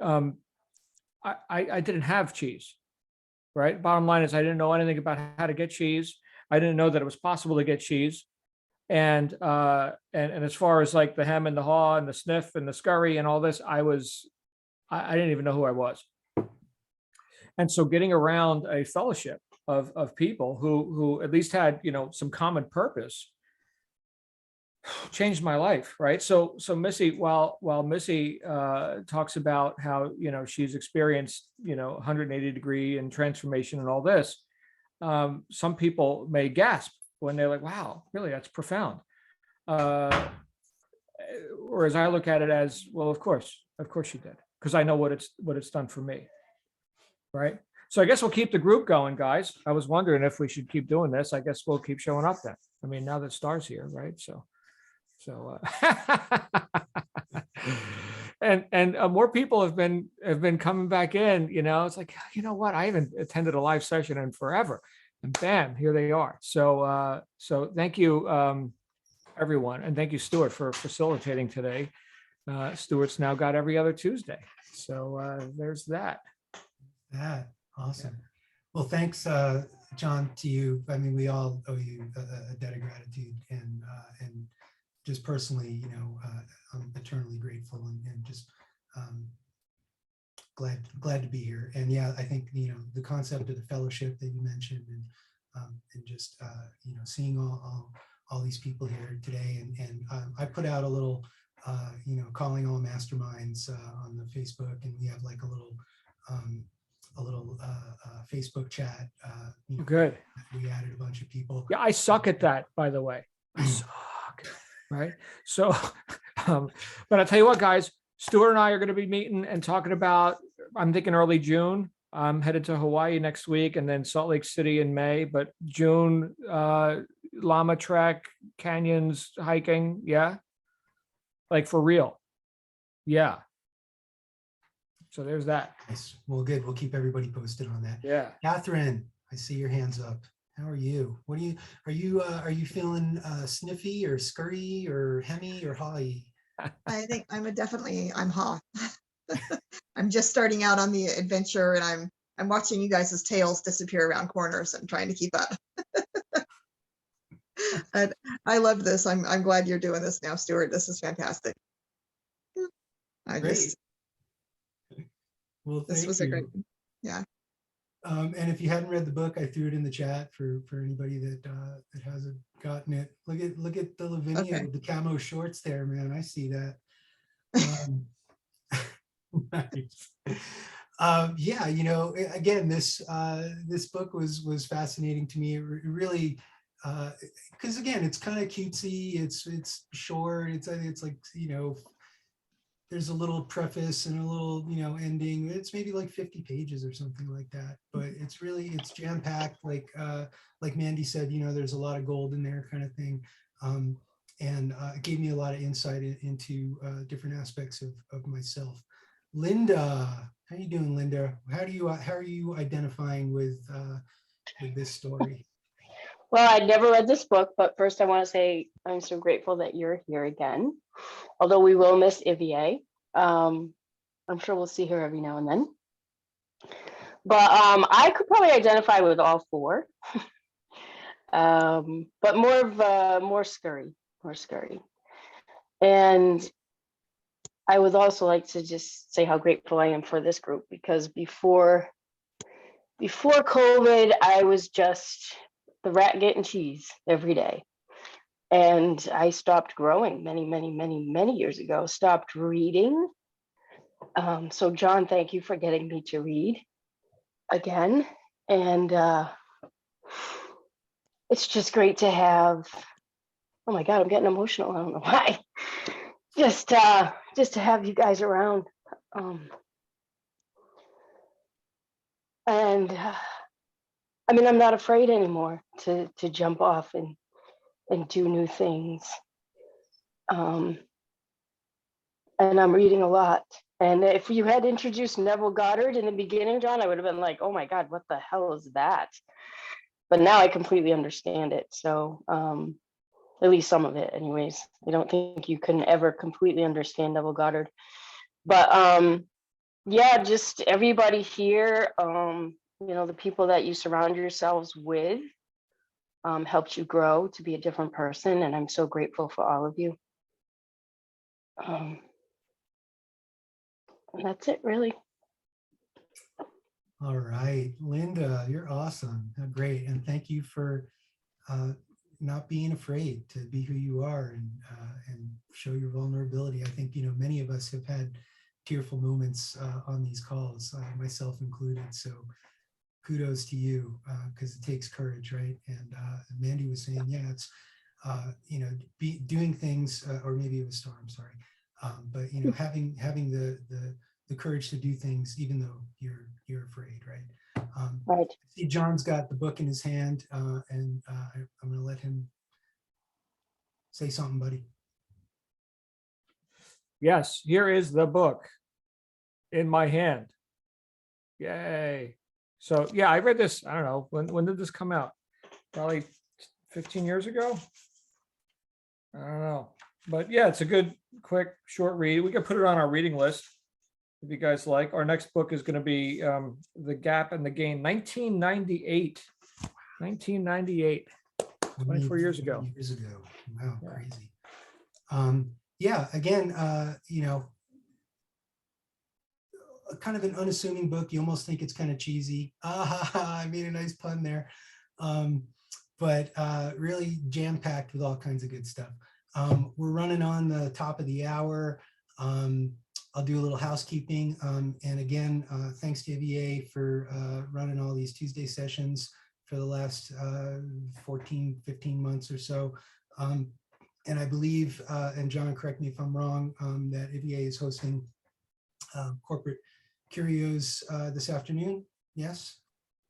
I didn't have cheese, right? Bottom line is I didn't know anything about how to get cheese. I didn't know that it was possible to get cheese. And as far as like the hem and the haw and the sniff and the scurry and all this, I didn't even know who I was. And so getting around a fellowship of people who at least had, some common purpose changed my life, right? So Missy, while Missy talks about how, she's experienced, 180-degree and transformation and all this, some people may gasp when they're like, wow, really, that's profound. Whereas I look at it as, well, of course she did, because I know what it's done for me, right? So I guess we'll keep the group going, guys. I was wondering if we should keep doing this. I guess we'll keep showing up then. I mean, now that Star's here, right? So and more people have been coming back in. It's like, what? I haven't attended a live session in forever, and bam, here they are. So thank you, everyone, and thank you, Stuart, for facilitating today. Stuart's now got every other Tuesday, so there's that. Awesome. Well, thanks, John, to you. I mean, we all owe you a debt of gratitude, and just personally, I'm eternally grateful and just glad to be here. And yeah, I think the concept of the fellowship that you mentioned, and just seeing all these people here today, and I put out a little calling all masterminds on the Facebook, and we have like a little Facebook chat. Good. We added a bunch of people. Yeah, I suck at that, by the way. I suck. Right. So, but I'll tell you what, guys, Stuart and I are going to be meeting and talking about, I'm thinking early June. I'm headed to Hawaii next week and then Salt Lake City in May, but June, llama trek, canyons, hiking. Yeah. Like for real. Yeah. So there's that. Nice. Well, good. We'll keep everybody posted on that. Yeah. Catherine, I see your hands up. How are you? Are you feeling sniffy or scurry or hemmy or hawy? I think I'm ha. I'm just starting out on the adventure, and I'm watching you guys' tails disappear around corners and trying to keep up. And I love this. I'm glad you're doing this now, Stuart. This is fantastic. Great. Well, this was a great, yeah. And if you hadn't read the book, I threw it in the chat for anybody that hasn't gotten it. Look at the Lavinia with the camo shorts there, man. I see that. Nice. Yeah, you know, again, this book was fascinating to me. It really, because again, it's kind of cutesy. It's short. It's like, you know, there's a little preface and a little, you know, ending. It's maybe like 50 pages or something like that. But it's jam packed. Like Mandy said, you know, there's a lot of gold in there, kind of thing. And it gave me a lot of insight into different aspects of myself. Linda, how you doing, Linda? How are you identifying with this story? Well, I'd never read this book, but first I want to say I'm so grateful that you're here again. Although we will miss Ivier. I'm sure we'll see her every now and then. But I could probably identify with all four. But more scurry. And I would also like to just say how grateful I am for this group, because before COVID, I was just the rat getting cheese every day. And I stopped growing many years ago, stopped reading. So John, thank you for getting me to read again. And it's just great to have, oh my God, I'm getting emotional. I don't know why. Just to have you guys around. And I mean, I'm not afraid anymore to jump off and do new things. And I'm reading a lot. And if you had introduced Neville Goddard in the beginning, John, I would have been like, oh my God, what the hell is that? But now I completely understand it. So at least some of it anyways. I don't think you can ever completely understand Neville Goddard. But yeah, just everybody here, you know, the people that you surround yourselves with helped you grow to be a different person. And I'm so grateful for all of you. And that's it, really. All right, Linda, you're awesome. Great. And thank you for not being afraid to be who you are and show your vulnerability. I think, you know, many of us have had tearful moments on these calls, myself included. So kudos to you, because it takes courage, right? And Mandy was saying, yeah, it's, you know, doing things, or maybe it was Star, I'm sorry. But, you know, having the courage to do things, even though you're afraid, right? Right. See, John's got the book in his hand, and I'm going to let him say something, buddy. Yes, here is the book in my hand. Yay. So yeah, I read this, I don't know, when did this come out? Probably 15 years ago? I don't know. But yeah, it's a good, quick, short read. We can put it on our reading list if you guys like. Our next book is going to be The Gap and the Gain, 1998. 1998, 24 years ago. Wow, Yeah. crazy. Yeah, again, you know, kind of an unassuming book. You almost think it's kind of cheesy. I made a nice pun there. But really jam-packed with all kinds of good stuff. We're running on the top of the hour. I'll do a little housekeeping. And again, thanks to Ivier for running all these Tuesday sessions for the last 14, 15 months or so. And I believe, and John, correct me if I'm wrong, that Ivier is hosting Corporate Curios this afternoon. Yes?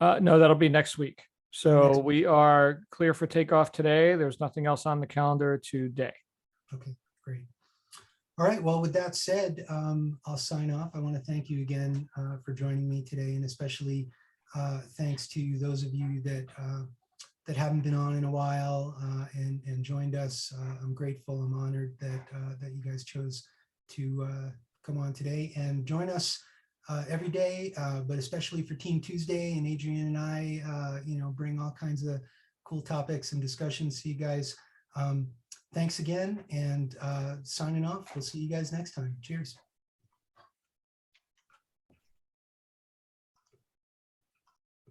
No, that'll be next week. So we are clear for takeoff today. There's nothing else on the calendar today. Okay, great. All right, well, with that said, I'll sign off. I want to thank you again for joining me today, and especially thanks to those of you that that haven't been on in a while and joined us. I'm grateful, I'm honored that that you guys chose to come on today and join us every day, but especially for Team Tuesday. And Adrian and I, you know, bring all kinds of cool topics and discussions to you guys. Thanks again, and signing off. We'll see you guys next time. Cheers.